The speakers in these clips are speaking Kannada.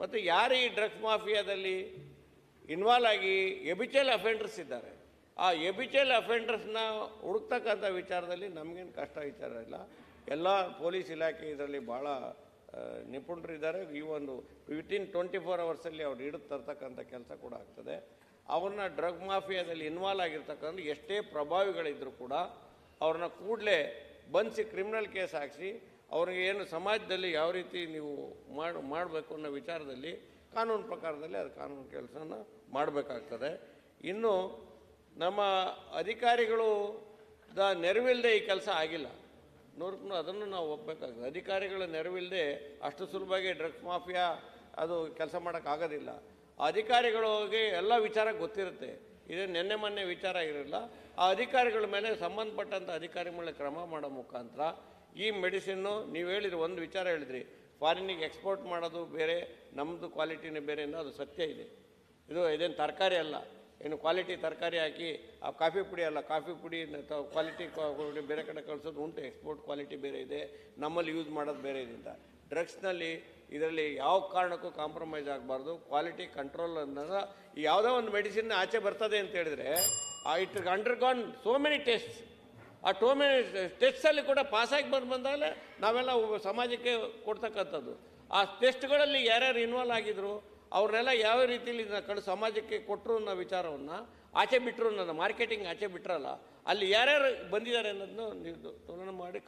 ಮತ್ತು ಯಾರು ಈ ಡ್ರಗ್ಸ್ ಮಾಫಿಯಾದಲ್ಲಿ ಇನ್ವಾಲ್ವ್ ಆಗಿ ಎಬಿಚಲ್ ಅಫೆಂಡರ್ಸ್ ಇದ್ದಾರೆ, ಆ ಎಬಿಚಲ್ ಅಫೆಂಡರ್ಸ್ನ ಹುಡುಕ್ತಕ್ಕಂಥ ವಿಚಾರದಲ್ಲಿ ನಮಗೇನು ಕಷ್ಟ ವಿಚಾರ ಇಲ್ಲ. ಎಲ್ಲ ಪೊಲೀಸ್ ಇಲಾಖೆ ಇದರಲ್ಲಿ ಭಾಳ ನಿಪುಣರಿದ್ದಾರೆ. ಈ ಒಂದು ವಿತಿನ್ 24 ಅವರ್ಸಲ್ಲಿ ಅವ್ರು ಹಿಡಿದು ತರ್ತಕ್ಕಂಥ ಕೆಲಸ ಕೂಡ ಆಗ್ತದೆ. ಅವ್ರನ್ನ ಡ್ರಗ್ ಮಾಫಿಯಾದಲ್ಲಿ ಇನ್ವಾಲ್ವ್ ಆಗಿರ್ತಕ್ಕಂಥ ಎಷ್ಟೇ ಪ್ರಭಾವಿಗಳಿದ್ದರೂ ಕೂಡ ಅವ್ರನ್ನ ಕೂಡಲೇ ಬಂಧಿಸಿ ಕ್ರಿಮಿನಲ್ ಕೇಸ್ ಹಾಕಿಸಿ ಅವ್ರಿಗೆ ಏನು ಸಮಾಜದಲ್ಲಿ ಯಾವ ರೀತಿ ನೀವು ಮಾಡಬೇಕು ಅನ್ನೋ ವಿಚಾರದಲ್ಲಿ ಕಾನೂನು ಪ್ರಕಾರದಲ್ಲಿ ಅದು ಕಾನೂನು ಕೆಲಸನ ಮಾಡಬೇಕಾಗ್ತದೆ. ಇನ್ನು ನಮ್ಮ ಅಧಿಕಾರಿಗಳು ನೆರವಿಲ್ಲದೆ ಈ ಕೆಲಸ ಆಗಿಲ್ಲ, ಅದನ್ನು ನಾವು ಒಪ್ಪಬೇಕಾಗ್ತದೆ. ಅಧಿಕಾರಿಗಳ ನೆರವಿಲ್ಲದೆ ಅಷ್ಟು ಸುಲಭವಾಗಿ ಡ್ರಗ್ಸ್ ಮಾಫಿಯಾ ಅದು ಕೆಲಸ ಮಾಡೋಕ್ಕಾಗೋದಿಲ್ಲ. ಅಧಿಕಾರಿಗಳಿಗೆ ಎಲ್ಲ ವಿಚಾರ ಗೊತ್ತಿರುತ್ತೆ, ಇದೇ ನಿನ್ನೆ ಮೊನ್ನೆ ವಿಚಾರ ಇರಲ್ಲ. ಆ ಅಧಿಕಾರಿಗಳ ಮೇಲೆ ಸಂಬಂಧಪಟ್ಟಂಥ ಅಧಿಕಾರಿ ಮೇಲೆ ಕ್ರಮ ಮಾಡೋ ಮುಖಾಂತರ ಈ ಮೆಡಿಸಿನ್ನು ನೀವು ಹೇಳಿದ್ರಿ, ಒಂದು ವಿಚಾರ ಹೇಳಿದ್ರಿ, ಫಾರಿನಿಗೆ ಎಕ್ಸ್ಪೋರ್ಟ್ ಮಾಡೋದು ಬೇರೆ, ನಮ್ಮದು ಕ್ವಾಲಿಟಿನೇ ಬೇರೆ ಅನ್ನೋ ಅದು ಸತ್ಯ ಇದೆ. ಇದೇನು ತರಕಾರಿ ಅಲ್ಲ, ಏನು ಕ್ವಾಲಿಟಿ ತರಕಾರಿ ಹಾಕಿ ಆ ಕಾಫಿ ಪುಡಿ ಅಲ್ಲ, ಕಾಫಿ ಪುಡಿ ಕ್ವಾಲಿಟಿ ಬೇರೆ ಕಡೆ ಕಳಿಸೋದು ಉಂಟು, ಎಕ್ಸ್ಪೋರ್ಟ್ ಕ್ವಾಲಿಟಿ ಬೇರೆ ಇದೆ, ನಮ್ಮಲ್ಲಿ ಯೂಸ್ ಮಾಡೋದು ಬೇರೆ ಇದೆ ಅಂತ. ಡ್ರಗ್ಸ್ನಲ್ಲಿ ಇದರಲ್ಲಿ ಯಾವ ಕಾರಣಕ್ಕೂ ಕಾಂಪ್ರಮೈಸ್ ಆಗಬಾರ್ದು. ಕ್ವಾಲಿಟಿ ಕಂಟ್ರೋಲ್ ಅನ್ನೋದು ಯಾವುದೋ ಒಂದು ಮೆಡಿಸಿನ್ ಆಚೆ ಬರ್ತದೆ ಅಂತ ಹೇಳಿದ್ರೆ it undergone so many tests. ಆ ಟೆಸ್ಟ್ಸಲ್ಲಿ ಕೂಡ ಪಾಸಾಗಿ ಬಂದಾಗಲೇ ನಾವೆಲ್ಲ ಸಮಾಜಕ್ಕೆ ಕೊಡ್ತಕ್ಕಂಥದ್ದು. ಆ ಟೆಸ್ಟ್ಗಳಲ್ಲಿ ಯಾರ್ಯಾರು ಇನ್ವಾಲ್ವ್ ಆಗಿದ್ರು ಅವ್ರನ್ನೆಲ್ಲ ಯಾವ ರೀತಿಯಲ್ಲಿ ಸಮಾಜಕ್ಕೆ ಕೊಟ್ಟರು ಅನ್ನೋ ವಿಚಾರವನ್ನು ಆಚೆ ಬಿಟ್ಟರು ಅನ್ನೋದು, ಮಾರ್ಕೆಟಿಂಗ್ ಆಚೆ ಬಿಟ್ಟರಲ್ಲ, ಅಲ್ಲಿ ಯಾರ್ಯಾರು ಬಂದಿದ್ದಾರೆ ಅನ್ನೋದನ್ನು ನೀವು ತುಲನೆ ಮಾಡಿ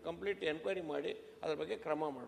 ಕಂಪ್ಲೀಟ್ ಎನ್ಕ್ವೈರಿ ಮಾಡಿ ಅದ್ರ ಬಗ್ಗೆ ಕ್ರಮ ಮಾಡಬೇಕು.